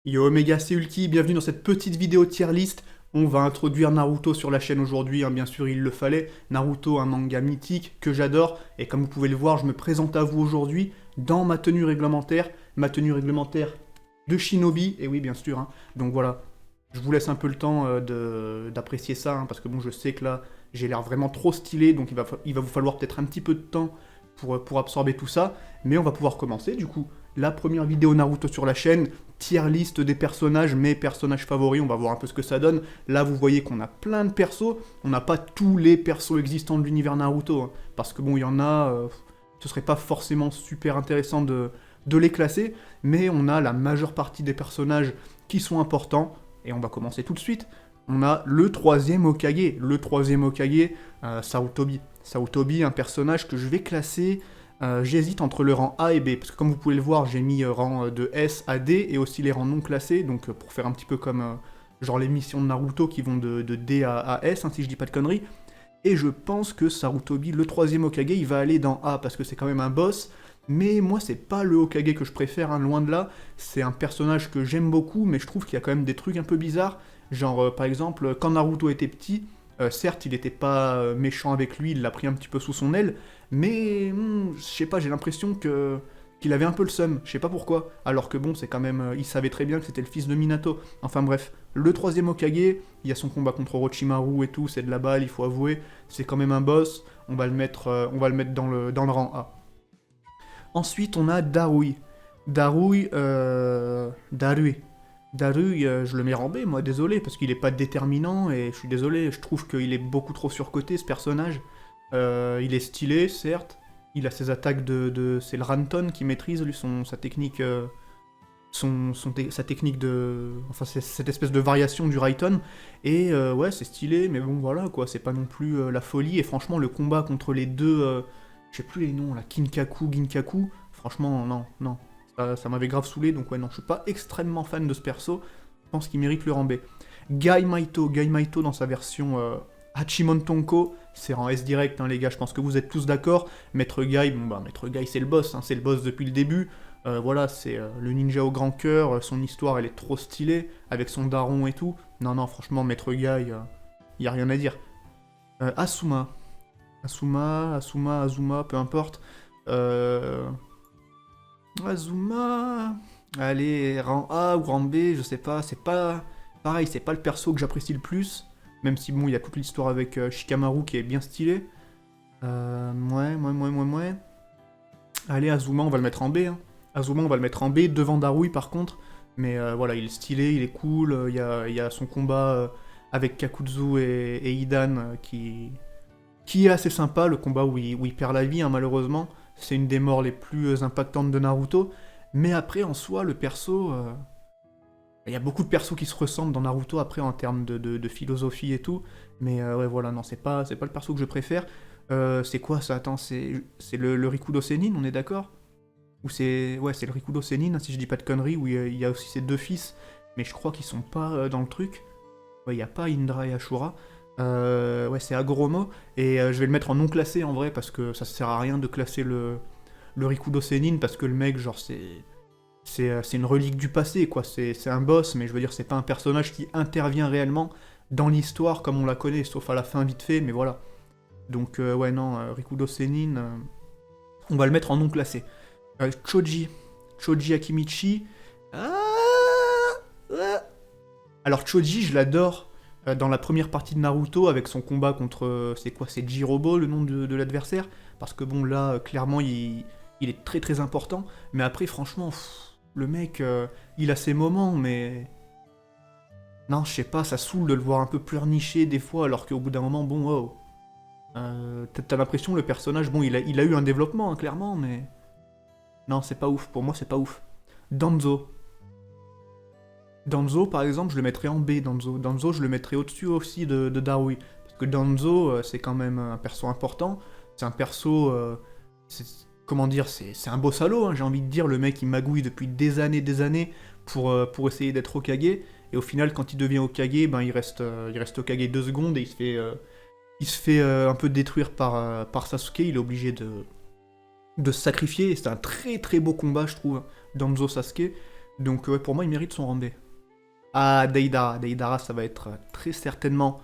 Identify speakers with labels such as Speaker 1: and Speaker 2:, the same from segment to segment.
Speaker 1: Yo Omega, c'est Ulki, bienvenue dans cette petite vidéo tier list. On va introduire Naruto sur la chaîne aujourd'hui, hein, bien sûr il le fallait. Naruto, un manga mythique que j'adore, et comme vous pouvez le voir, je me présente à vous aujourd'hui dans ma tenue réglementaire de Shinobi, et oui bien sûr, hein. Donc voilà, je vous laisse un peu le temps d'apprécier ça, hein, parce que bon, je sais que là, j'ai l'air vraiment trop stylé, donc il va vous falloir peut-être un petit peu de temps pour absorber tout ça, mais on va pouvoir commencer du coup. La première vidéo Naruto sur la chaîne, tier list des personnages, mes personnages favoris, on va voir un peu ce que ça donne. Là, vous voyez qu'on a plein de persos, on n'a pas tous les persos existants de l'univers Naruto, hein, parce que bon, il y en a, ce serait pas forcément super intéressant de les classer, mais on a la majeure partie des personnages qui sont importants, et on va commencer tout de suite. On a le troisième Hokage, Sarutobi. Sarutobi, un personnage que je vais classer. J'hésite entre le rang A et B, parce que comme vous pouvez le voir, j'ai mis rang de S à D, et aussi les rangs non classés, donc pour faire un petit peu comme genre les missions de Naruto qui vont de D à S, hein, si je dis pas de conneries. Et je pense que Sarutobi, le troisième Hokage, il va aller dans A, parce que c'est quand même un boss, mais moi c'est pas le Hokage que je préfère, hein, loin de là. C'est un personnage que j'aime beaucoup, mais je trouve qu'il y a quand même des trucs un peu bizarres, genre par exemple, quand Naruto était petit, certes, il n'était pas méchant avec lui, il l'a pris un petit peu sous son aile, mais je sais pas, j'ai l'impression que qu'il avait un peu le seum, je sais pas pourquoi. Alors que bon, c'est quand même, il savait très bien que c'était le fils de Minato. Enfin bref, le troisième Hokage, il y a son combat contre Orochimaru et tout, c'est de la balle, il faut avouer, c'est quand même un boss. On va le mettre dans le rang A. Ensuite, on a Darui. Darui. Darui, je le mets en B, moi, désolé, parce qu'il est pas déterminant, et je suis désolé, je trouve qu'il est beaucoup trop surcoté, ce personnage. Il est stylé, certes, il a ses attaques c'est le Ranton qui maîtrise, lui, sa technique... sa technique de... Enfin, c'est cette espèce de variation du Raiton, et ouais, c'est stylé, mais bon, voilà, quoi, c'est pas non plus la folie, et franchement, le combat contre les deux... je sais plus les noms, là, Kinkaku, Ginkaku, franchement, non, non, ça m'avait grave saoulé, donc ouais, non, je suis pas extrêmement fan de ce perso. Je pense qu'il mérite le rang B. Gai Maito dans sa version Hachimon Tonko, c'est rang S direct, hein, les gars, je pense que vous êtes tous d'accord. Maître Gai, bon bah, Maître Gai c'est le boss, hein, c'est le boss depuis le début. Voilà, c'est le ninja au grand cœur, son histoire elle est trop stylée, avec son daron et tout. Non, non, franchement, Maître Gai, y a rien à dire. Asuma. Azuma, peu importe. Euh, Azuma... Allez, rang A ou rang B, je sais pas, c'est pas... Pareil, c'est pas le perso que j'apprécie le plus, même si bon, il y a toute l'histoire avec Shikamaru qui est bien stylée. Ouais. Allez, Azuma, on va le mettre en B, hein. Azuma, on va le mettre en B, devant Darui par contre, mais voilà, il est stylé, il est cool, il y a son combat avec Kakuzu et Hidan qui est assez sympa, le combat où il perd la vie, hein, malheureusement. C'est une des morts les plus impactantes de Naruto. Mais après, en soi, le perso... Il y a beaucoup de persos qui se ressemblent dans Naruto, après, en termes de philosophie et tout. Mais ouais, voilà, non, c'est pas le perso que je préfère. C'est quoi ça? Attends, c'est le Rikudo Senin, on est d'accord? Ou c'est... Ouais, c'est le Rikudo Senin, hein, si je dis pas de conneries, où il y a aussi ses deux fils. Mais je crois qu'ils sont pas dans le truc. Ouais, il n'y a pas Indra et Ashura. Ouais, c'est Agoromo. Et je vais le mettre en non classé en vrai, parce que ça sert à rien de classer le Rikudo Senin, parce que le mec, genre, c'est une relique du passé, quoi. C'est un boss, mais je veux dire, c'est pas un personnage qui intervient réellement dans l'histoire comme on la connaît, sauf à la fin vite fait, mais voilà. Donc, ouais, non, Rikudo Senin, on va le mettre en non classé. Choji Akimichi. Ah, ah. Alors Choji, je l'adore dans la première partie de Naruto avec son combat contre... c'est quoi? C'est Jirobo, le nom de l'adversaire? Parce que bon, là, clairement, il est très très important. Mais après, franchement, le mec, il a ses moments, mais... Non, je sais pas, ça saoule de le voir un peu pleurnicher des fois, alors qu'au bout d'un moment, bon, wow. T'as l'impression, le personnage, bon, il a eu un développement, hein, clairement, mais... Non, c'est pas ouf, pour moi, c'est pas ouf. Danzo. Danzo, par exemple, je le mettrais en B, Danzo. Danzo, je le mettrais au-dessus aussi de Darui. Parce que Danzo, c'est quand même un perso important. C'est un perso... comment dire, c'est un beau salaud, hein, j'ai envie de dire. Le mec, il magouille depuis des années pour essayer d'être Hokage. Et au final, quand il devient Hokage, ben, il reste Hokage 2 secondes et il se fait un peu détruire par Sasuke. Il est obligé de se sacrifier. Et c'est un très très beau combat, je trouve, Danzo Sasuke. Donc ouais, pour moi, il mérite son rang B. Ah, Deidara. Deidara, ça va être très certainement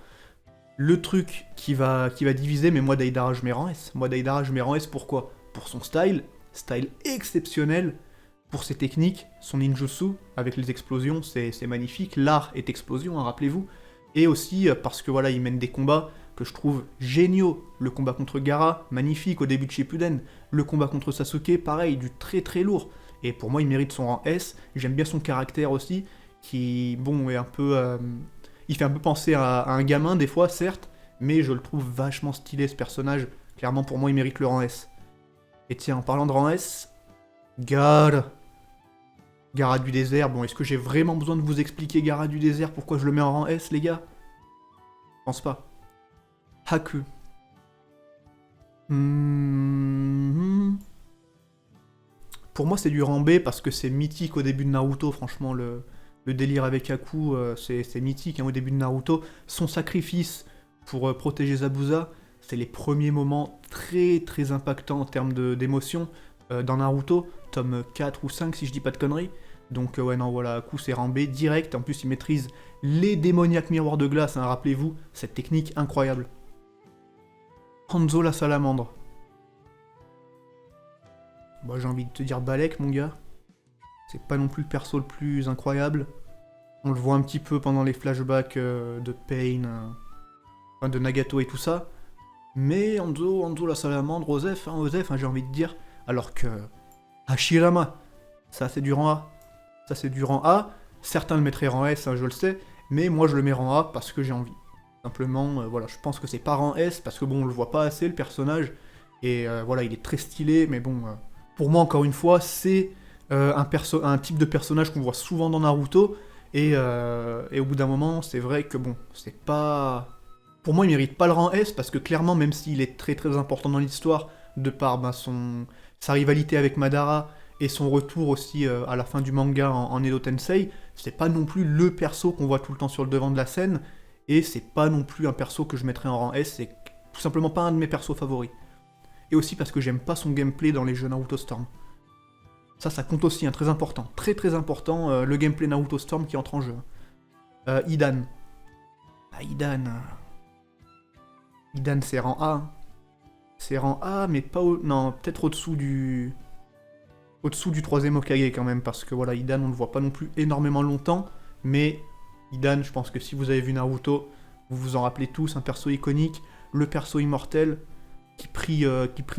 Speaker 1: le truc qui va diviser, mais moi, Deidara, je mets rang S. Moi, Deidara, je mets rang S, pourquoi? Pour son style exceptionnel, pour ses techniques, son ninjutsu, avec les explosions, c'est magnifique. L'art est explosion, hein, rappelez-vous. Et aussi parce que voilà, il mène des combats que je trouve géniaux. Le combat contre Gaara, magnifique au début de Shippuden. Le combat contre Sasuke, pareil, du très très lourd. Et pour moi, il mérite son rang S. J'aime bien son caractère aussi, qui, bon, est un peu... il fait un peu penser à un gamin des fois, certes, mais je le trouve vachement stylé ce personnage. Clairement, pour moi, il mérite le rang S. Et tiens, en parlant de rang S, Gaara. Gaara du désert, bon, est-ce que j'ai vraiment besoin de vous expliquer Gaara du désert, pourquoi je le mets en rang S, les gars? Je pense pas. Haku. Pour moi, c'est du rang B parce que c'est mythique au début de Naruto, franchement, le délire avec Haku, c'est mythique hein, au début de Naruto. Son sacrifice pour protéger Zabuza, c'est les premiers moments très très impactants en termes d'émotion dans Naruto, tome 4 ou 5 si je dis pas de conneries. Donc ouais non voilà, Haku c'est rang B direct, en plus il maîtrise les démoniaques miroirs de glace, hein, rappelez-vous, cette technique incroyable. Hanzo la salamandre. Moi j'ai envie de te dire Balek mon gars. C'est pas non plus le perso le plus incroyable. On le voit un petit peu pendant les flashbacks de Pain, enfin de Nagato et tout ça. Mais Hanzo la salamandre, Osef, hein, j'ai envie de dire. Alors que Hashirama, ça c'est du rang A. Ça c'est du rang A. Certains le mettraient rang S, hein, je le sais. Mais moi je le mets rang A parce que j'ai envie. Simplement, voilà, je pense que c'est pas rang S parce que bon, on le voit pas assez le personnage. Et voilà, il est très stylé, mais bon, pour moi encore une fois, c'est un type de personnage qu'on voit souvent dans Naruto. Et au bout d'un moment, c'est vrai que bon, c'est pas... Pour moi, il mérite pas le rang S, parce que clairement, même s'il est très très important dans l'histoire, de par ben, sa rivalité avec Madara, et son retour aussi à la fin du manga en Edo Tensei, c'est pas non plus le perso qu'on voit tout le temps sur le devant de la scène, et c'est pas non plus un perso que je mettrais en rang S, c'est tout simplement pas un de mes persos favoris. Et aussi parce que j'aime pas son gameplay dans les jeux Naruto Storm. Ça compte aussi, hein, très important. Très très important, le gameplay Naruto Storm qui entre en jeu. Idan. Ah, Idan. Idan, c'est rang A. Hein. C'est rang A, mais pas au... Non, peut-être au-dessous du... Au-dessous du troisième Hokage quand même, parce que voilà, Idan, on le voit pas non plus énormément longtemps, mais Idan, je pense que si vous avez vu Naruto, vous vous en rappelez tous, un perso iconique, le perso immortel, qui prie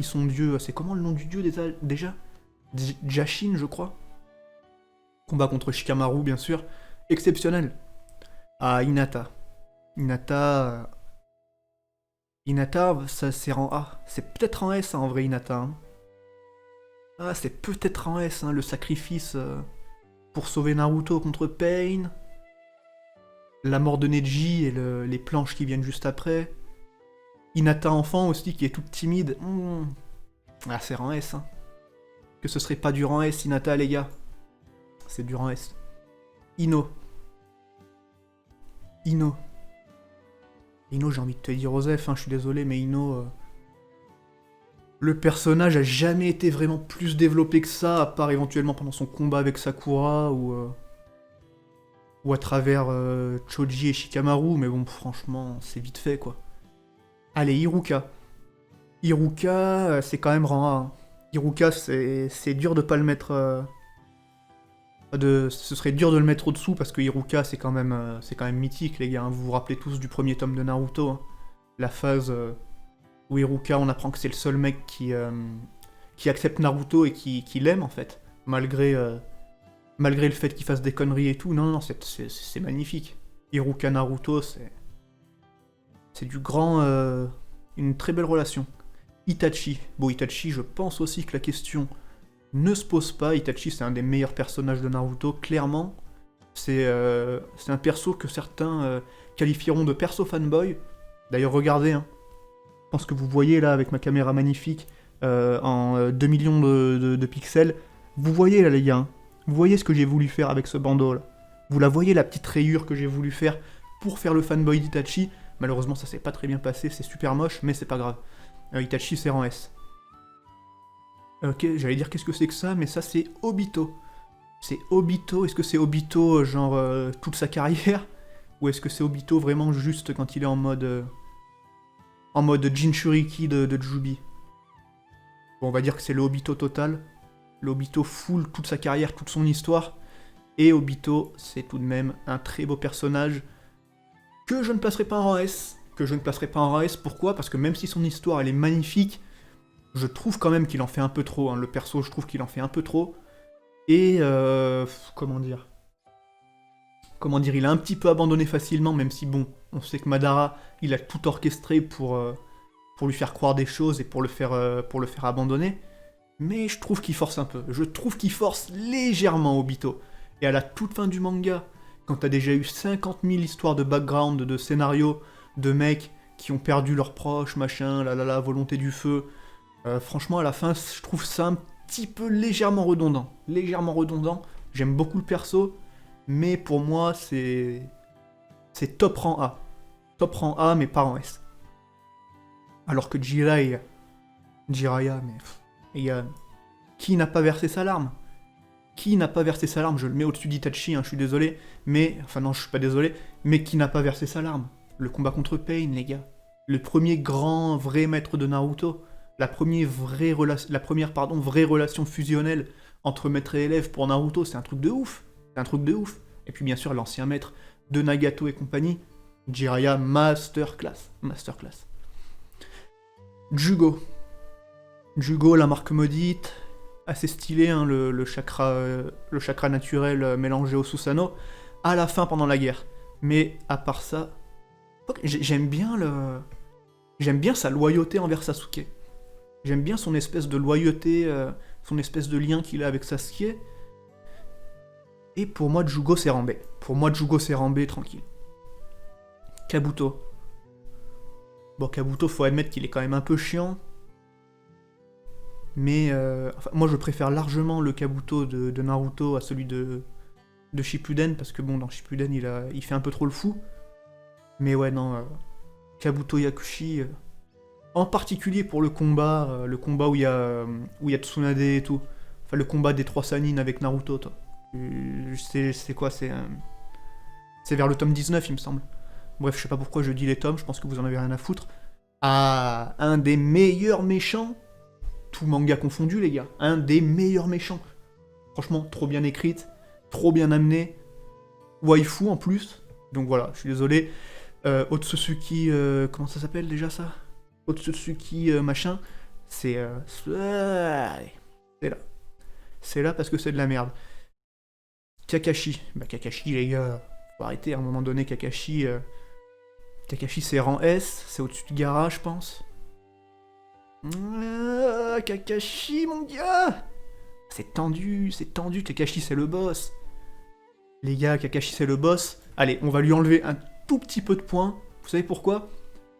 Speaker 1: son dieu... C'est comment le nom du dieu déjà Jashin, je crois. Combat contre Shikamaru, bien sûr. Exceptionnel. Ah, Hinata. Hinata, ça c'est rang A. C'est peut-être en S, hein, en vrai, Hinata. Hein. Ah, c'est peut-être en S, hein, le sacrifice pour sauver Naruto contre Pain. La mort de Neji et les planches qui viennent juste après. Hinata enfant aussi, qui est toute timide. Ah, c'est rang S, hein. Que ce serait pas du rang S, Hinata, les gars. C'est du rang S. Ino, j'ai envie de te dire Osef, hein, je suis désolé, mais Ino... Le personnage a jamais été vraiment plus développé que ça, à part éventuellement pendant son combat avec Sakura, ou à travers Choji et Shikamaru, mais bon, franchement, c'est vite fait, quoi. Allez, Iruka. Iruka, c'est quand même rang A. Hein. Iruka, c'est dur de pas le mettre... Ce serait dur de le mettre au-dessous parce que Iruka c'est quand même mythique les gars, hein. Vous vous rappelez tous du premier tome de Naruto, hein. La phase où Iruka on apprend que c'est le seul mec qui accepte Naruto et qui l'aime en fait, malgré le fait qu'il fasse des conneries et tout, non, c'est magnifique. Iruka Naruto c'est du grand... une très belle relation. Itachi, bon Itachi je pense aussi que la question... ne se pose pas, Itachi c'est un des meilleurs personnages de Naruto, clairement. C'est un perso que certains qualifieront de perso fanboy. D'ailleurs regardez, hein. Je pense que vous voyez là avec ma caméra magnifique en 2 millions de pixels. Vous voyez là les gars, hein. Vous voyez ce que j'ai voulu faire avec ce bandeau là. Vous la voyez la petite rayure que j'ai voulu faire pour faire le fanboy d'Itachi. Malheureusement ça s'est pas très bien passé, c'est super moche, mais c'est pas grave. Itachi c'est rang S. Ok, j'allais dire qu'est-ce que c'est que ça, mais ça c'est Obito. C'est Obito, est-ce que c'est Obito genre toute sa carrière? Ou est-ce que c'est Obito vraiment juste quand il est en mode Jinchuriki de Jubi? Bon, on va dire que c'est le Obito total. Le Obito full toute sa carrière, toute son histoire. Et Obito, c'est tout de même un très beau personnage que je ne placerai pas en rang S. Que je ne placerai pas en rang S, pourquoi? Parce que même si son histoire elle est magnifique, je trouve quand même qu'il en fait un peu trop. Hein. Le perso, je trouve qu'il en fait un peu trop. Et comment dire? Il a un petit peu abandonné facilement, même si bon, on sait que Madara, il a tout orchestré pour lui faire croire des choses et pour le faire abandonner. Mais je trouve qu'il force un peu. Je trouve qu'il force légèrement Obito. Et à la toute fin du manga, quand t'as déjà eu 50 000 histoires de background, de scénarios, de mecs qui ont perdu leurs proches, machin, la volonté du feu, franchement, à la fin, je trouve ça un petit peu légèrement redondant. Légèrement redondant. J'aime beaucoup le perso, mais pour moi, c'est top rang A. Top rang A, mais pas rang S. Alors que Jiraiya, mais... Il y a... Qui n'a pas versé sa larme? Qui n'a pas versé sa larme? Je le mets au-dessus d'Itachi, hein, je suis désolé, mais... Enfin non, je suis pas désolé, mais qui n'a pas versé sa larme? Le combat contre Pain, les gars. Le premier grand, vrai maître de Naruto. La première vraie relation fusionnelle entre maître et élève pour Naruto, c'est un truc de ouf. C'est un truc de ouf. Et puis bien sûr, l'ancien maître de Nagato et compagnie, Jiraiya, masterclass. Masterclass. Jugo, la marque maudite, assez stylé, hein, le chakra naturel mélangé au Susanoo, à la fin pendant la guerre. Mais à part ça, j'aime bien sa loyauté envers Sasuke. J'aime bien son espèce de loyauté, son espèce de lien qu'il a avec Sasuke. Et pour moi, Jugo c'est Rambé. Tranquille. Kabuto. Bon, Kabuto, faut admettre qu'il est quand même un peu chiant. Mais enfin, moi je préfère largement le Kabuto de Naruto à celui de Shippuden, parce que bon, dans Shippuden il fait un peu trop le fou. Mais ouais, non, Kabuto Yakushi, en particulier pour le combat où il y a Tsunade et tout. Enfin, le combat des 3 Sannin avec Naruto, toi. C'est quoi, c'est vers le tome 19, il me semble. Bref, je sais pas pourquoi je dis les tomes, je pense que vous en avez rien à foutre. Ah, un des meilleurs méchants, tout manga confondu, les gars. Un des meilleurs méchants. Franchement, trop bien écrite, trop bien amenée. Waifu en plus. Donc voilà, je suis désolé. Otsutsuki, comment ça s'appelle déjà ça? Otsutsuki machin. C'est là. C'est là parce que c'est de la merde. Kakashi. Bah Kakashi, les gars, faut arrêter à un moment donné, Kakashi. Kakashi c'est rang S, c'est au-dessus de Gaara, je pense. Kakashi, mon gars! C'est tendu, Kakashi c'est le boss. Les gars, Kakashi c'est le boss. Allez, on va lui enlever un tout petit peu de points. Vous savez pourquoi?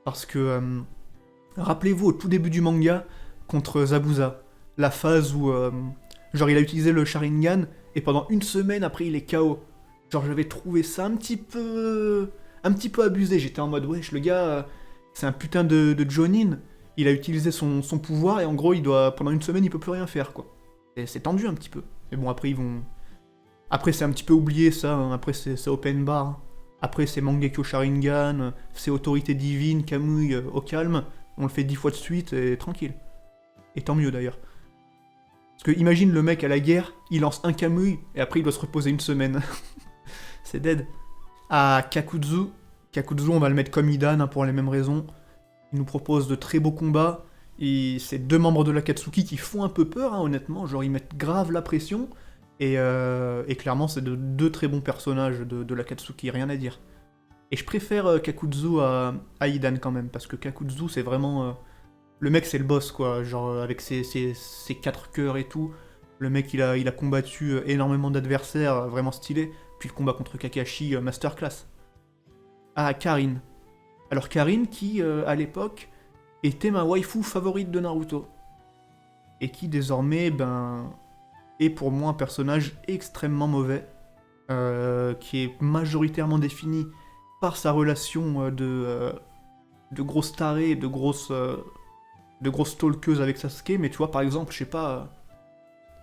Speaker 1: Parce que, rappelez-vous au tout début du manga, contre Zabuza, la phase où, genre il a utilisé le Sharingan, et pendant une semaine après il est KO. Genre j'avais trouvé ça un petit peu abusé, j'étais en mode wesh, le gars, c'est un putain de Jonin, il a utilisé son pouvoir et en gros pendant une semaine il peut plus rien faire quoi. Et c'est tendu un petit peu. Mais bon après après c'est un petit peu oublié ça, hein. Après c'est open bar, hein. Après c'est Mangekyo Sharingan, c'est autorité divine, Kamui au calme, on le fait 10 fois de suite et tranquille. Et tant mieux d'ailleurs. Parce que imagine le mec à la guerre, il lance un Kamui et après il doit se reposer une semaine. C'est dead. À Kakuzu, on va le mettre comme Idan hein, pour les mêmes raisons. Il nous propose de très beaux combats. Et c'est 2 membres de l'Akatsuki qui font un peu peur, hein, honnêtement. Genre ils mettent grave la pression. Et clairement c'est 2 très bons personnages de l'Akatsuki, rien à dire. Et je préfère Kakuzu à Idan quand même, parce que Kakuzu c'est vraiment... le mec c'est le boss quoi, genre avec ses 4 cœurs et tout. Le mec il a combattu énormément d'adversaires, vraiment stylé. Puis le combat contre Kakashi, masterclass. Ah, Karin. Alors Karin qui, à l'époque, était ma waifu favorite de Naruto. Et qui désormais, est pour moi un personnage extrêmement mauvais. Qui est majoritairement défini par sa relation de grosse tarée, de grosse stalkeuse avec Sasuke. Mais tu vois, par exemple, je sais pas,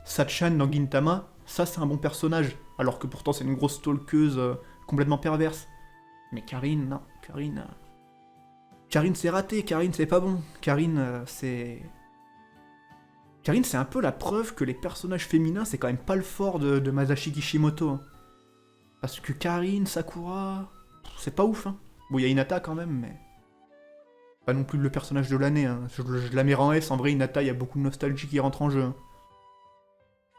Speaker 1: Sachan dans Gintama, Ça, c'est un bon personnage. Alors que pourtant, c'est une grosse stalkeuse complètement perverse. Mais Karine, non. Karine... Karine, c'est raté. Karine, c'est pas bon. Karine, c'est... Karine, c'est un peu la preuve que les personnages féminins, c'est quand même pas le fort de Masashi Kishimoto. Hein. Parce que Karine, Sakura... C'est pas ouf, hein. Bon, il y a Hinata quand même, mais... Pas non plus le personnage de l'année, hein. Je la mets en S, en vrai, Hinata, il y a beaucoup de nostalgie qui rentre en jeu. Hein.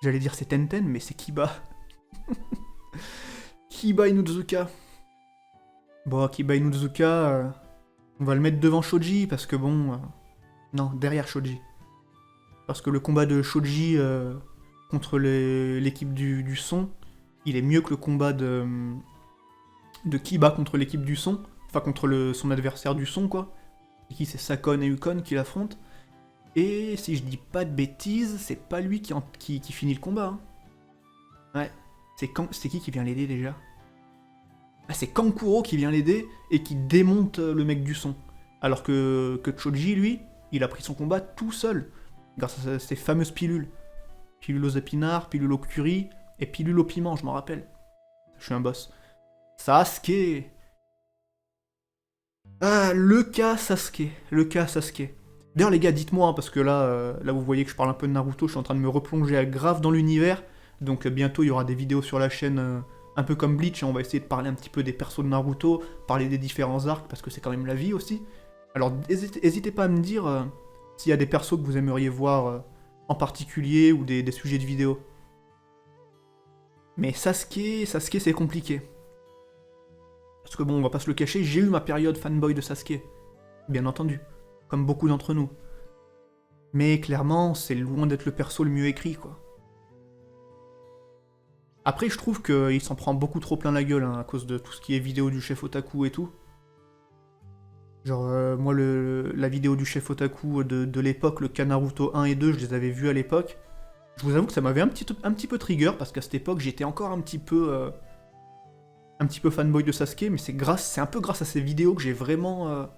Speaker 1: J'allais dire c'est Tenten, mais c'est Kiba. Kiba Inuzuka. Bon, Kiba Inuzuka, on va le mettre devant Shoji, parce que bon... non, derrière Shoji. Parce que le combat de Shoji contre l'équipe du son, il est mieux que le combat de Kiba contre l'équipe du son. Enfin, contre son adversaire du son, quoi. C'est Sakon et Ukon qui l'affrontent. Et si je dis pas de bêtises, c'est pas lui qui finit le combat. Hein. Ouais. C'est qui vient l'aider déjà? Ah, c'est Kankuro qui vient l'aider et qui démonte le mec du son. Alors que Choji, lui, il a pris son combat tout seul. Grâce à ces fameuses pilules. Pilule aux épinards, pilule au curry et pilule au piment, je m'en rappelle. Je suis un boss. Sasuke. Ah, le cas Sasuke. Le cas Sasuke. D'ailleurs, les gars, dites-moi, hein, parce que là, vous voyez que je parle un peu de Naruto, je suis en train de me replonger grave dans l'univers. Donc bientôt, il y aura des vidéos sur la chaîne, un peu comme Bleach. Hein, on va essayer de parler un petit peu des persos de Naruto, parler des différents arcs, parce que c'est quand même la vie aussi. Alors, n'hésitez pas à me dire s'il y a des persos que vous aimeriez voir en particulier, ou des sujets de vidéo. Mais Sasuke, c'est compliqué. Parce que bon, on va pas se le cacher, j'ai eu ma période fanboy de Sasuke. Bien entendu. Comme beaucoup d'entre nous. Mais clairement, c'est loin d'être le perso le mieux écrit, quoi. Après, je trouve qu'il s'en prend beaucoup trop plein la gueule, hein, à cause de tout ce qui est vidéo du chef otaku et tout. Genre, moi, la vidéo du chef otaku de l'époque, le Naruto 1 et 2, je les avais vus à l'époque. Je vous avoue que ça m'avait un petit peu trigger, parce qu'à cette époque, j'étais encore un petit peu fanboy de Sasuke, mais c'est un peu grâce à ces vidéos que j'ai vraiment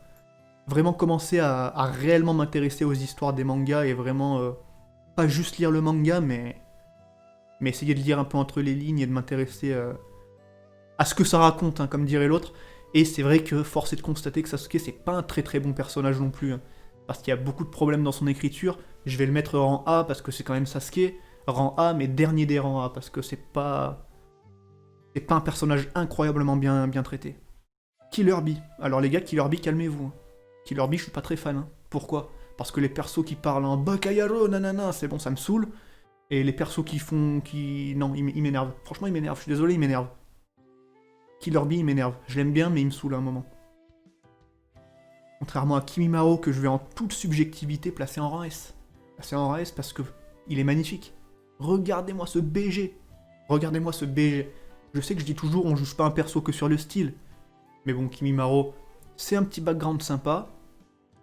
Speaker 1: commencé à réellement m'intéresser aux histoires des mangas, et vraiment, pas juste lire le manga, mais essayer de lire un peu entre les lignes et de m'intéresser à ce que ça raconte, hein, comme dirait l'autre. Et c'est vrai que force est de constater que Sasuke, c'est pas un très très bon personnage non plus, hein, parce qu'il y a beaucoup de problèmes dans son écriture. Je vais le mettre rang A parce que c'est quand même Sasuke, rang A, mais dernier des rangs A, parce que c'est pas un personnage incroyablement bien traité. Killer Bee. Alors les gars, Killer Bee, calmez-vous. Hein. Killer Bee, je suis pas très fan. Hein. Pourquoi? Parce que les persos qui parlent en Bakayaro, nanana, c'est bon, ça me saoule. Et les persos non, il m'énerve. Franchement, il m'énerve. Je suis désolé, il m'énerve. Killer Bee, il m'énerve. Je l'aime bien, mais il me saoule à un moment. Contrairement à Kimimaro, que je vais en toute subjectivité placer en rang S. Placer en rang S parce que il est magnifique. Regardez-moi ce BG. Regardez-moi ce BG. Je sais que je dis toujours, on juge pas un perso que sur le style. Mais bon, Kimimaro, c'est un petit background sympa,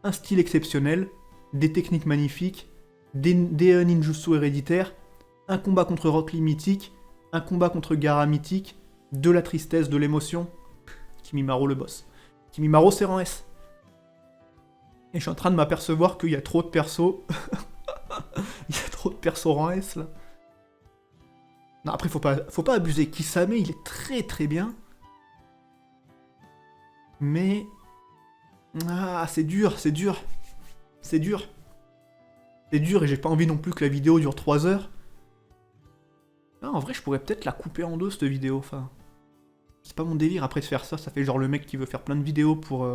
Speaker 1: un style exceptionnel, des techniques magnifiques, des ninjutsu héréditaires, un combat contre Rock Lee mythique, un combat contre Gaara mythique, de la tristesse, de l'émotion. Kimimaro le boss. Kimimaro, c'est rang S. Et je suis en train de m'apercevoir qu'il y a trop de persos. Il y a trop de persos rang S, là. Non, après, faut pas abuser. Kisame, il est très très bien. Mais... ah, c'est dur, c'est dur. C'est dur. C'est dur et j'ai pas envie non plus que la vidéo dure 3 heures. Ah, en vrai, je pourrais peut-être la couper en deux, cette vidéo. Enfin, c'est pas mon délire après de faire ça. Ça fait genre le mec qui veut faire plein de vidéos pour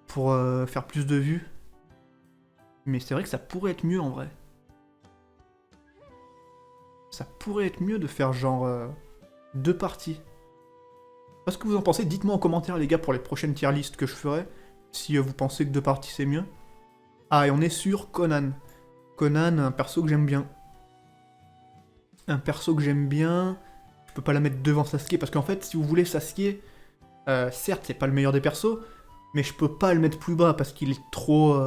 Speaker 1: faire plus de vues. Mais c'est vrai que ça pourrait être mieux en vrai. Ça pourrait être mieux de faire genre 2 parties. Parce que vous en pensez, dites-moi en commentaire les gars pour les prochaines tier lists que je ferai. Si vous pensez que 2 parties c'est mieux. Ah, et on est sur Conan. Conan, un perso que j'aime bien. Un perso que j'aime bien. Je peux pas la mettre devant Sasuke parce qu'en fait, si vous voulez, Sasuke, certes, c'est pas le meilleur des persos, mais je peux pas le mettre plus bas parce qu'il est trop...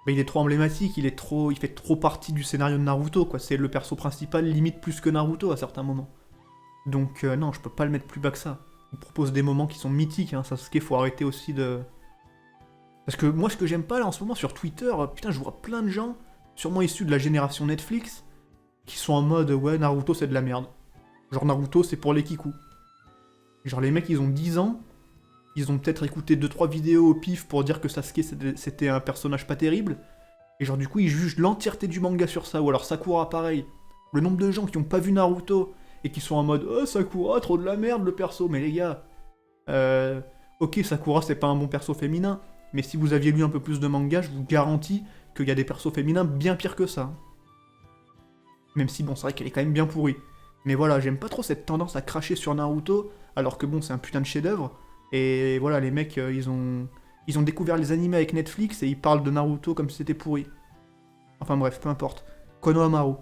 Speaker 1: il est trop emblématique, il fait trop partie du scénario de Naruto, quoi. C'est le perso principal, limite plus que Naruto à certains moments. Donc non, je peux pas le mettre plus bas que ça. Il propose des moments qui sont mythiques, hein. Sasuke, faut arrêter aussi de... Parce que moi, ce que j'aime pas là en ce moment sur Twitter, putain, je vois plein de gens, sûrement issus de la génération Netflix, qui sont en mode ouais, Naruto c'est de la merde. Genre Naruto c'est pour les kikous. Genre les mecs ils ont 10 ans, ils ont peut-être écouté 2-3 vidéos au pif pour dire que Sasuke c'était un personnage pas terrible, et genre du coup ils jugent l'entièreté du manga sur ça, ou alors Sakura pareil. Le nombre de gens qui ont pas vu Naruto et qui sont en mode oh Sakura trop de la merde le perso, mais les gars, ok Sakura c'est pas un bon perso féminin, mais si vous aviez lu un peu plus de manga, je vous garantis qu'il y a des persos féminins bien pires que ça. Même si bon c'est vrai qu'elle est quand même bien pourrie. Mais voilà, j'aime pas trop cette tendance à cracher sur Naruto, alors que bon c'est un putain de chef-d'œuvre. Et voilà, les mecs, ils ont découvert les animés avec Netflix et ils parlent de Naruto comme si c'était pourri. Enfin bref, peu importe. Konohamaru.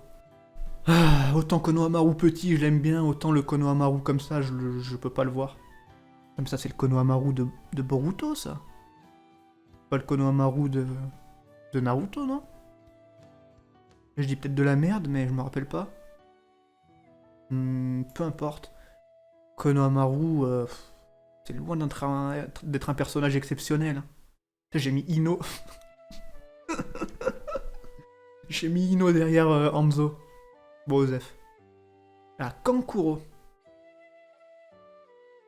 Speaker 1: Ah, autant Konohamaru petit, je l'aime bien, autant le Konohamaru comme ça, je peux pas le voir. Comme ça, c'est le Konohamaru de Boruto, ça. Pas le Konohamaru de Naruto, non? Je dis peut-être de la merde, mais je me rappelle pas. Peu importe. Konohamaru, c'est loin d'être un personnage exceptionnel. J'ai mis Ino. J'ai mis Ino derrière Hanzo. Bon, Osef. Ah, Kankuro.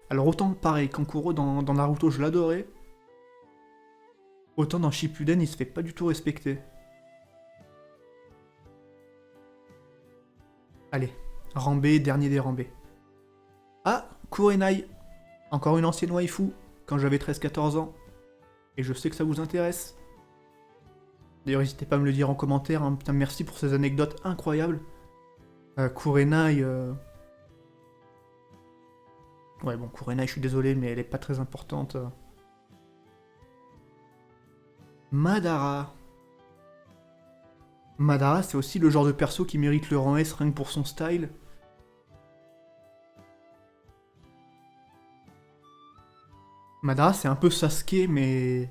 Speaker 1: Alors autant pareil, Kankuro dans Naruto je l'adorais. Autant dans Shippuden il se fait pas du tout respecter. Allez, Rambé, dernier des Rambés. Ah, Kurenai. Encore une ancienne waifu, quand j'avais 13-14 ans. Et je sais que ça vous intéresse. D'ailleurs, n'hésitez pas à me le dire en commentaire, hein. Putain, merci pour ces anecdotes incroyables. Kurenai... Ouais, bon, Kurenai, je suis désolé, mais elle est pas très importante. Madara. Madara, c'est aussi le genre de perso qui mérite le rang S rien que pour son style. Madara, c'est un peu Sasuke, mais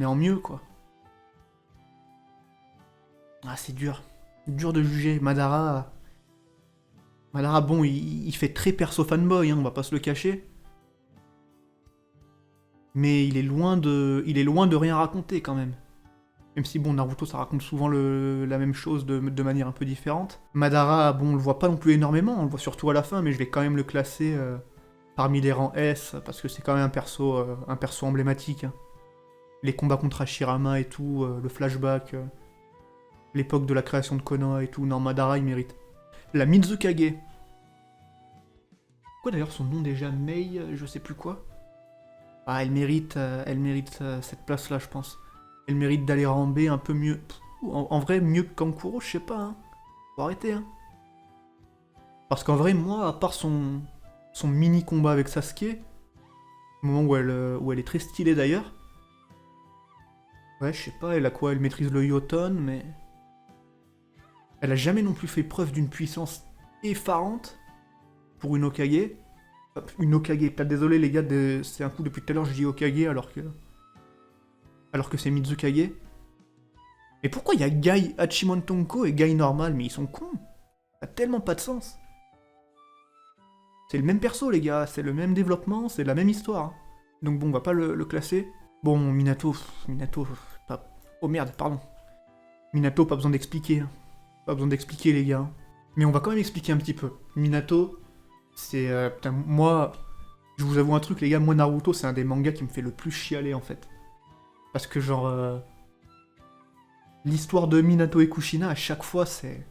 Speaker 1: en mieux, quoi. Ah, c'est dur. Dur de juger. Madara, bon, il fait très perso fanboy, hein, on va pas se le cacher. Mais il est loin de rien raconter, quand même. Même si, bon, Naruto, ça raconte souvent la même chose de manière un peu différente. Madara, bon, on le voit pas non plus énormément, on le voit surtout à la fin, mais je vais quand même le classer parmi les rangs S, parce que c'est quand même un perso emblématique. Hein. Les combats contre Hashirama et tout, le flashback, l'époque de la création de Konoha et tout, non, Madara, il mérite. La Mizukage. Quoi d'ailleurs son nom déjà, Mei, je sais plus quoi. Ah, elle mérite cette place-là, je pense. Elle mérite d'aller en B un peu mieux. En vrai, mieux que Kankuro, je sais pas, hein. Faut arrêter, hein. Parce qu'en vrai, moi, à part son mini-combat avec Sasuke, au moment où elle est très stylée d'ailleurs, ouais, je sais pas, elle a quoi? Elle maîtrise le Yoton, mais... Elle a jamais non plus fait preuve d'une puissance effarante pour une Hokage. Une Hokage, pas désolé les gars, c'est un coup depuis tout à l'heure je dis Hokage alors que c'est Mizukage. Et pourquoi il y a Gai Hachimontonko et Gai normal? Mais ils sont cons. Ça a tellement pas de sens. C'est le même perso les gars, c'est le même développement, c'est la même histoire. Donc bon, on va pas le classer. Bon, Minato, pas... Oh merde, pardon. Minato, pas besoin d'expliquer. Hein. Pas besoin d'expliquer les gars. Mais on va quand même expliquer un petit peu. Minato, c'est... putain, moi... Je vous avoue un truc les gars, moi Naruto c'est un des mangas qui me fait le plus chialer en fait. Parce que genre... l'histoire de Minato et Kushina, à chaque fois, c'est...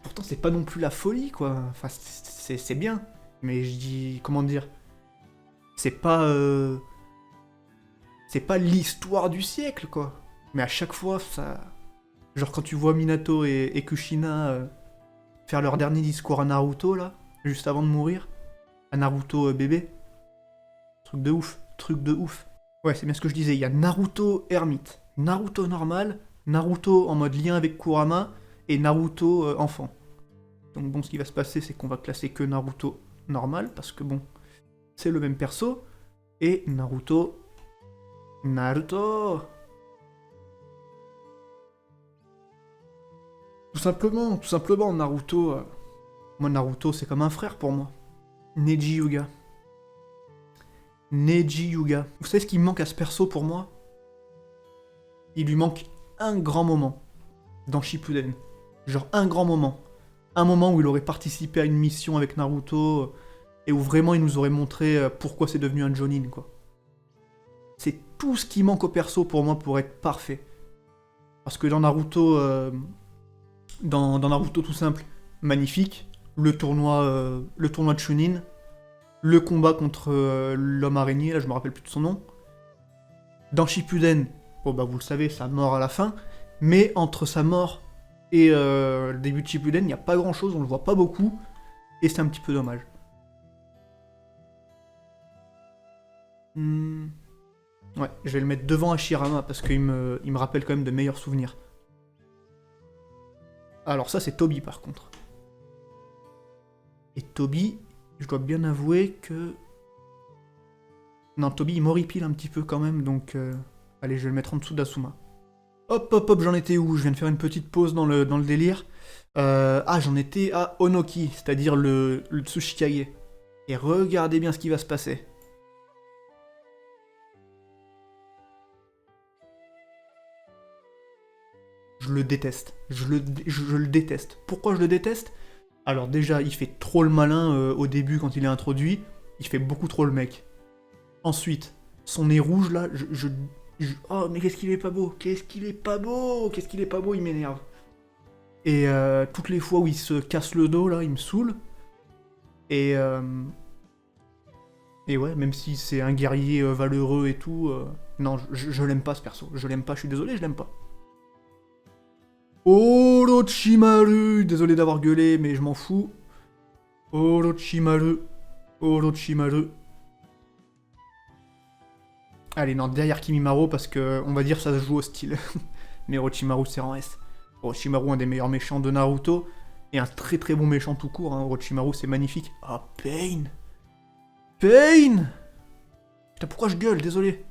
Speaker 1: Pourtant, c'est pas non plus la folie, quoi. Enfin, c'est bien. Mais je dis... Comment dire? C'est pas... C'est pas l'histoire du siècle, quoi. Mais à chaque fois, ça... Genre, quand tu vois Minato et Kushina faire leur dernier discours à Naruto, là, juste avant de mourir, à Naruto bébé, truc de ouf. Truc de ouf. Ouais, c'est bien ce que je disais. Il y a Naruto ermite, Naruto normal, Naruto en mode lien avec Kurama, et Naruto enfant. Donc bon, ce qui va se passer, c'est qu'on va classer que Naruto normal, parce que bon, c'est le même perso, et Naruto... Tout simplement, Naruto... Moi, Naruto, c'est comme un frère pour moi. Neji Yuga. Neji Yuga. Vous savez ce qui me manque à ce perso pour moi? Il lui manque un grand moment dans Shippuden. Genre un grand moment. Un moment où il aurait participé à une mission avec Naruto, et où vraiment il nous aurait montré pourquoi c'est devenu un Jonin, quoi. C'est tout ce qui manque au perso pour moi pour être parfait. Parce que dans Naruto, dans Naruto tout simple, magnifique, le tournoi de Chunin, le combat contre l'homme araignée, là je me rappelle plus de son nom. Dans Shippuden, bon bah vous le savez, sa mort à la fin, mais entre sa mort et le début de Shippuden, il n'y a pas grand chose, on le voit pas beaucoup, et c'est un petit peu dommage. Ouais, je vais le mettre devant Hashirama parce qu'il me rappelle quand même de meilleurs souvenirs. Alors ça c'est Toby par contre. Et Toby, je dois bien avouer que... Non, Toby il m'horripile un petit peu quand même, donc... Allez, je vais le mettre en dessous d'Asuma. Hop, hop, hop, j'en étais où? Je viens de faire une petite pause dans le délire. Ah, j'en étais à Onoki, c'est-à-dire le Tsushikage. Et regardez bien ce qui va se passer. Je le déteste. Je le déteste. Pourquoi je le déteste? Alors déjà, il fait trop le malin au début quand il est introduit. Il fait beaucoup trop le mec. Ensuite, son nez rouge là, oh mais qu'est-ce qu'il est pas beau. Qu'est-ce qu'il est pas beau. Qu'est-ce qu'il est pas beau, il m'énerve. Et toutes les fois où il se casse le dos là, il me saoule. Et ouais, même si c'est un guerrier valeureux et tout, non, je l'aime pas ce perso. Je l'aime pas, je suis désolé, je l'aime pas. Orochimaru! Désolé d'avoir gueulé, mais je m'en fous. Orochimaru. Orochimaru. Allez, non, derrière Kimimaro, parce que, on va dire, ça se joue au style. Mais Orochimaru, c'est en S. Orochimaru, un des meilleurs méchants de Naruto, et un très très bon méchant tout court, hein. Orochimaru, c'est magnifique. Ah, Pain! Pain! Putain, pourquoi je gueule? Désolé.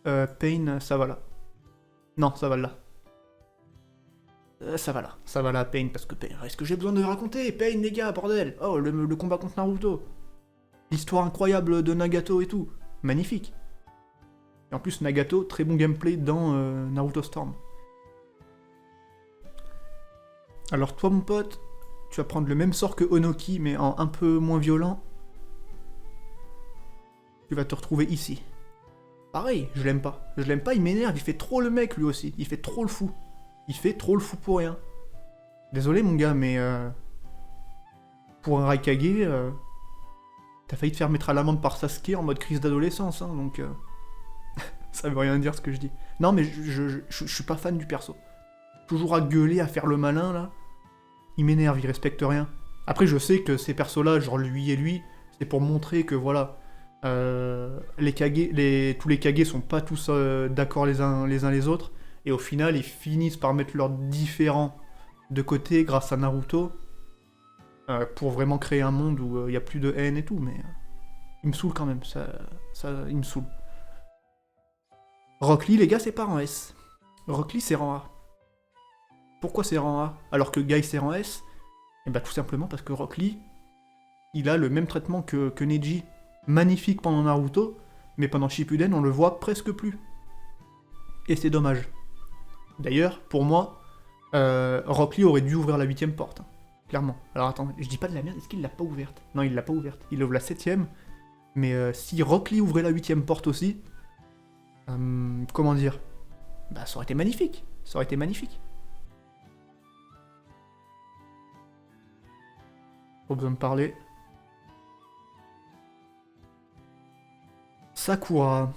Speaker 1: Pain, ça va là. Non, ça va là. Ça va là, Pain, parce que Pain, est-ce que j'ai besoin de raconter? Pain, les gars, bordel! Oh, le combat contre Naruto! L'histoire incroyable de Nagato et tout. Magnifique. Et en plus, Nagato, très bon gameplay dans Naruto Storm. Alors toi, mon pote, tu vas prendre le même sort que Onoki, mais en un peu moins violent. Tu vas te retrouver ici. Pareil, je l'aime pas. Je l'aime pas, il m'énerve, il fait trop le mec lui aussi. Il fait trop le fou. Il fait trop le fou pour rien. Désolé mon gars, mais pour un Raikage, t'as failli te faire mettre à l'amende par Sasuke en mode crise d'adolescence, hein, donc ça veut rien dire ce que je dis. Non mais je suis pas fan du perso. Toujours à gueuler, à faire le malin là. Il m'énerve, il respecte rien. Après je sais que ces persos-là, genre lui et lui, c'est pour montrer que voilà, les Kage, tous les Kage sont pas tous d'accord les uns les autres. Et au final, ils finissent par mettre leurs différends de côté grâce à Naruto pour vraiment créer un monde où il n'y a plus de haine et tout, mais il me saoule quand même, ça il me saoule. Rock Lee, les gars, c'est pas rang S. Rock Lee, c'est rang A. Pourquoi c'est rang A alors que Guy, c'est rang S? Et bah tout simplement parce que Rock Lee, il a le même traitement que Neji. Magnifique pendant Naruto, mais pendant Shippuden, on le voit presque plus. Et c'est dommage. D'ailleurs, pour moi, Rock Lee aurait dû ouvrir la 8ème porte. Hein, clairement. Alors attends, je dis pas de la merde, est-ce qu'il l'a pas ouverte? Non, il l'a pas ouverte. Il ouvre la 7ème. Mais si Rock Lee ouvrait la 8ème porte aussi, comment dire? Bah ça aurait été magnifique. Ça aurait été magnifique. Pas besoin de parler. Sakura.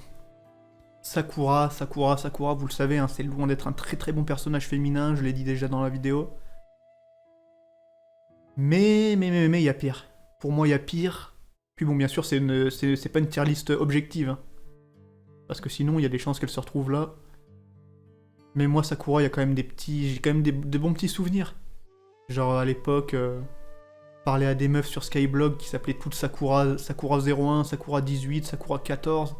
Speaker 1: Sakura, vous le savez, hein, c'est loin d'être un très très bon personnage féminin, je l'ai dit déjà dans la vidéo. Mais, il y a pire. Pour moi, il y a pire. Puis bon, bien sûr, c'est pas une tier list objective. Hein. Parce que sinon, il y a des chances qu'elle se retrouve là. Mais moi, Sakura, il y a quand même j'ai quand même des bons petits souvenirs. Genre, à l'époque, parler à des meufs sur Skyblog qui s'appelaient toutes Sakura 01, Sakura 18, Sakura 14...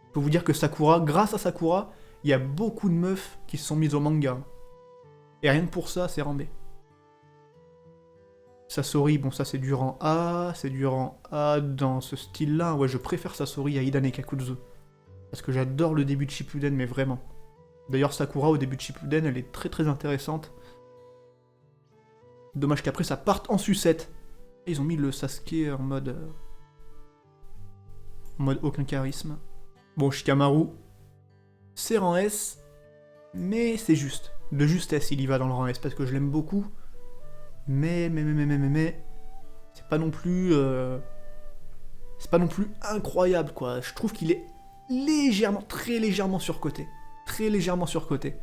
Speaker 1: Je peux vous dire que Sakura, grâce à Sakura, il y a beaucoup de meufs qui se sont mises au manga. Et rien que pour ça, c'est rang B. Sasori, bon ça c'est du rang A, dans ce style-là. Ouais, je préfère Sasori à Ida Nekakutsu. Parce que j'adore le début de Shippuden, mais vraiment. D'ailleurs, Sakura, au début de Shippuden, elle est très très intéressante. Dommage qu'après ça parte en sucette. Et ils ont mis le Sasuke en mode aucun charisme. Bon, Shikamaru, c'est rang S, mais c'est juste. De justesse, il y va dans le rang S parce que je l'aime beaucoup. Mais, c'est pas non plus... c'est pas non plus incroyable, quoi. Je trouve qu'il est légèrement, très légèrement surcoté. Très légèrement surcoté.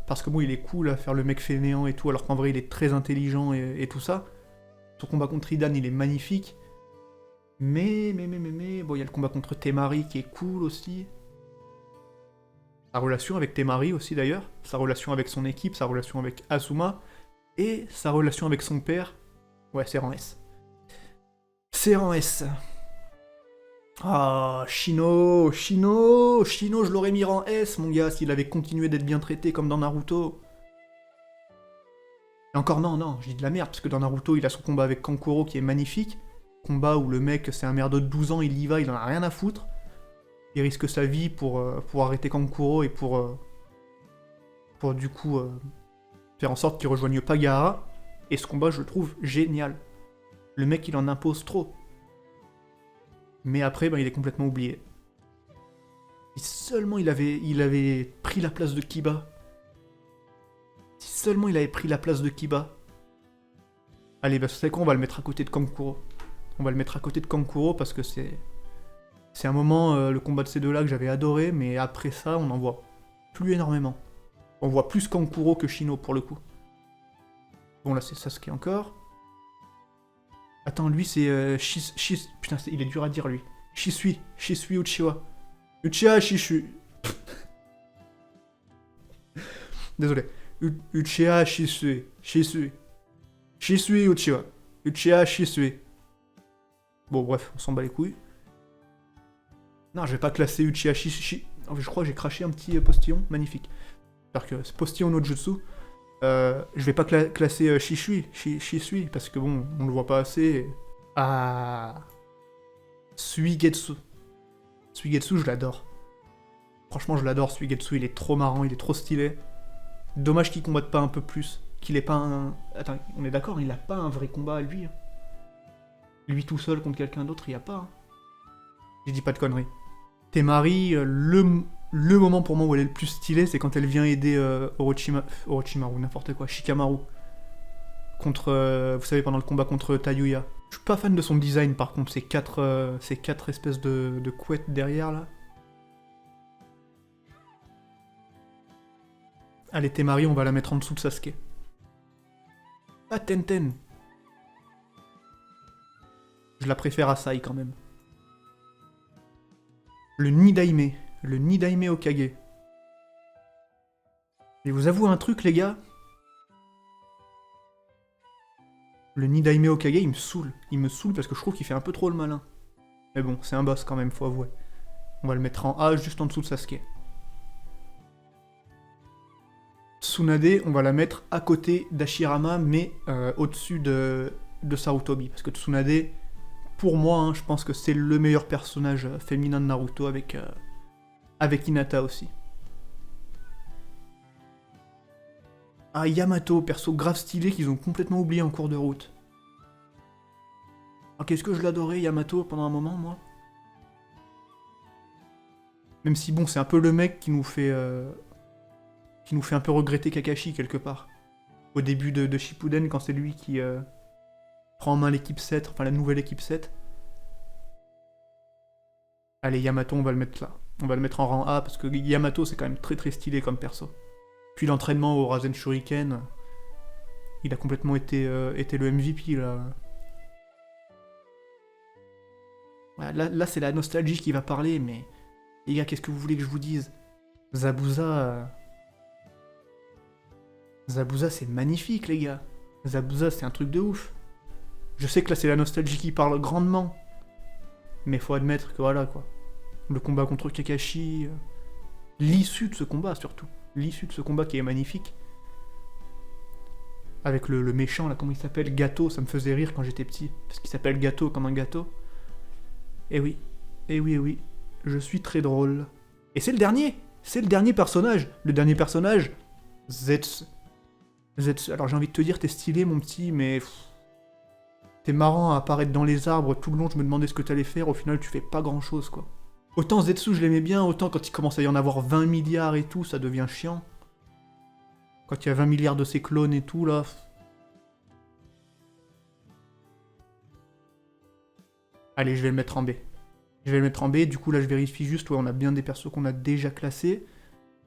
Speaker 1: Parce que bon, il est cool à faire le mec fainéant et tout, alors qu'en vrai, il est très intelligent et tout ça. Son combat contre Hidan, il est magnifique. Mais, bon, il y a le combat contre Temari qui est cool aussi. Sa relation avec Temari aussi, d'ailleurs. Sa relation avec son équipe, sa relation avec Asuma. Et sa relation avec son père. Ouais, c'est rang S. C'est rang S. Ah, Shino, je l'aurais mis en S, mon gars, s'il avait continué d'être bien traité comme dans Naruto. Et encore non, j'ai dit de la merde, parce que dans Naruto, il a son combat avec Kankuro qui est magnifique. Combat où le mec, c'est un merdeux de 12 ans, il y va, il en a rien à foutre. Il risque sa vie pour arrêter Kankuro et pour du coup faire en sorte qu'il rejoigne Pagahara. Et ce combat, je le trouve génial. Le mec, il en impose trop. Mais après, il est complètement oublié. Si seulement il avait pris la place de Kiba. Si seulement il avait pris la place de Kiba. Allez, vous savez quoi, on va le mettre à côté de Kankuro. On va le mettre à côté de Kankuro parce que c'est un moment, le combat de ces deux-là que j'avais adoré, mais après ça, on en voit plus énormément. On voit plus Kankuro que Shino, pour le coup. Bon, là, c'est Sasuke encore. Attends, lui, c'est... Putain, il est dur à dire, lui. Shisui Uchiwa. Uchiha Shisui. Désolé. Uchiha Shisui. Shisui Uchiwa. Uchiha Shisui. Bon, bref, on s'en bat les couilles. Non, je vais pas classer Uchiha Shisui. Je crois que j'ai craché un petit postillon. Magnifique. J'espère que c'est postillon no jutsu. Je vais pas classer Shisui, parce que bon, on le voit pas assez. Ah... Suigetsu. Suigetsu, je l'adore. Franchement, je l'adore, Suigetsu, il est trop marrant, il est trop stylé. Dommage qu'il combatte pas un peu plus. Qu'il ait pas un... Attends, on est d'accord, il a pas un vrai combat à lui. Lui tout seul contre quelqu'un d'autre, il y a pas. Je dis pas de conneries. Temari, le moment pour moi où elle est le plus stylée, c'est quand elle vient aider Orochimaru, n'importe quoi, Shikamaru. Contre, vous savez, pendant le combat contre Tayuya. Je suis pas fan de son design, par contre, ces quatre espèces de couettes derrière, là. Allez, Temari, on va la mettre en dessous de Sasuke. Ah, Tenten. Je la préfère à Sai, quand même. Le Nidaime Hokage. Et vous avoue un truc, les gars. Le Nidaime Hokage, il me saoule. Il me saoule parce que je trouve qu'il fait un peu trop le malin. Mais bon, c'est un boss quand même, faut avouer. On va le mettre en A, juste en dessous de Sasuke. Tsunade, on va la mettre à côté d'Hashirama, mais au-dessus de Sarutobi. Parce que Tsunade, pour moi, hein, je pense que c'est le meilleur personnage féminin de Naruto avec Hinata aussi. Ah, Yamato, perso grave stylé qu'ils ont complètement oublié en cours de route. Ah, qu'est-ce que je l'adorais, Yamato, pendant un moment, moi. Même si, bon, c'est un peu le mec qui nous fait un peu regretter Kakashi, quelque part. Au début de Shippuden, quand c'est lui qui prend en main l'équipe 7, enfin la nouvelle équipe 7. Allez, Yamato, on va le mettre là. On va le mettre en rang A, parce que Yamato, c'est quand même très très stylé comme perso. Puis l'entraînement au Rasen Shuriken, il a complètement été le MVP, là. Voilà, là c'est la nostalgie qui va parler, mais... Les gars, qu'est-ce que vous voulez que je vous dise? Zabuza, c'est magnifique, les gars. Zabuza, c'est un truc de ouf. Je sais que là, c'est la nostalgie qui parle grandement. Mais faut admettre que voilà, quoi. Le combat contre Kakashi... L'issue de ce combat, surtout. L'issue de ce combat qui est magnifique. Avec le méchant, là, comment il s'appelle? Gâteau, ça me faisait rire quand j'étais petit. Parce qu'il s'appelle Gâteau comme un gâteau. Eh oui. Eh oui, eh oui. Je suis très drôle. Et c'est le dernier. C'est le dernier personnage. Le dernier personnage, Zetsu. Alors j'ai envie de te dire, t'es stylé mon petit, mais... T'es marrant à apparaître dans les arbres, tout le long je me demandais ce que t'allais faire, au final tu fais pas grand chose quoi. Autant Zetsu je l'aimais bien, autant quand il commence à y en avoir 20 milliards et tout, ça devient chiant. Quand il y a 20 milliards de ces clones et tout là... Allez, je vais le mettre en B. Je vais le mettre en B, du coup là je vérifie juste, ouais on a bien des persos qu'on a déjà classés.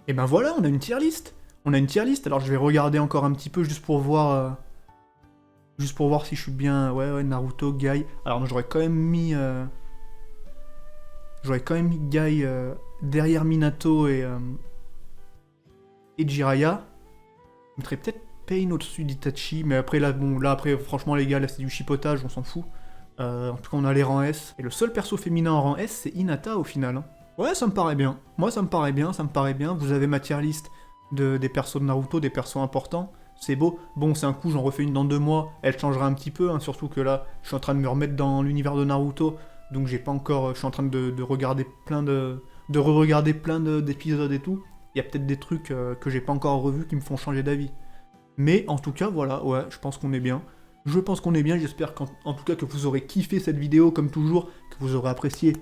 Speaker 1: Et ben voilà, on a une tier list. On a une tier list, alors je vais regarder encore un petit peu juste pour voir... Juste pour voir si je suis bien... Ouais, Naruto, Guy... Alors j'aurais quand même mis... J'aurais quand même mis Guy derrière Minato et Jiraiya. Je mettrais peut-être Pain au-dessus d'Itachi, mais après là, bon, là après, franchement les gars, là c'est du chipotage, on s'en fout. En tout cas, on a les rangs S. Et le seul perso féminin en rang S, c'est Hinata au final. Hein. Ouais, ça me paraît bien. Moi, ça me paraît bien, ça me paraît bien. Vous avez ma tier list des persos de Naruto, des persos importants. C'est beau. Bon, c'est un coup, j'en refais une dans 2 mois. Elle changera un petit peu, hein, surtout que là, je suis en train de me remettre dans l'univers de Naruto. Donc j'ai pas encore... Je suis en train de regarder plein de... De re-regarder plein d'épisodes et tout. Il y a peut-être des trucs que j'ai pas encore revus qui me font changer d'avis. Mais en tout cas, voilà, ouais, je pense qu'on est bien. Je pense qu'on est bien, j'espère en tout cas que vous aurez kiffé cette vidéo, comme toujours, que vous aurez apprécié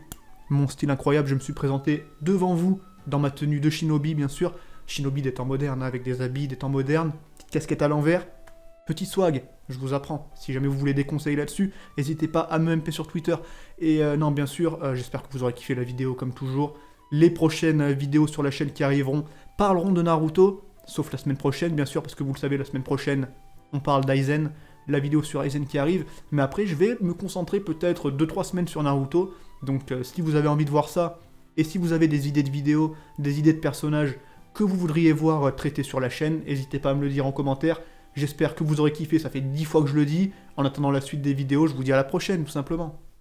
Speaker 1: mon style incroyable. Je me suis présenté devant vous, dans ma tenue de Shinobi, bien sûr. Shinobi des temps modernes, hein, avec des habits des temps modernes, petite casquette à l'envers, petit swag, je vous apprends. Si jamais vous voulez des conseils là-dessus, n'hésitez pas à me MP sur Twitter. Et non, bien sûr, j'espère que vous aurez kiffé la vidéo, comme toujours. Les prochaines vidéos sur la chaîne qui arriveront parleront de Naruto, sauf la semaine prochaine, bien sûr, parce que vous le savez, la semaine prochaine, on parle d'Aizen, la vidéo sur Aizen qui arrive, mais après je vais me concentrer peut-être 2-3 semaines sur Naruto, donc si vous avez envie de voir ça, et si vous avez des idées de vidéos, des idées de personnages que vous voudriez voir traités sur la chaîne, n'hésitez pas à me le dire en commentaire, j'espère que vous aurez kiffé, ça fait 10 fois que je le dis, en attendant la suite des vidéos, je vous dis à la prochaine tout simplement.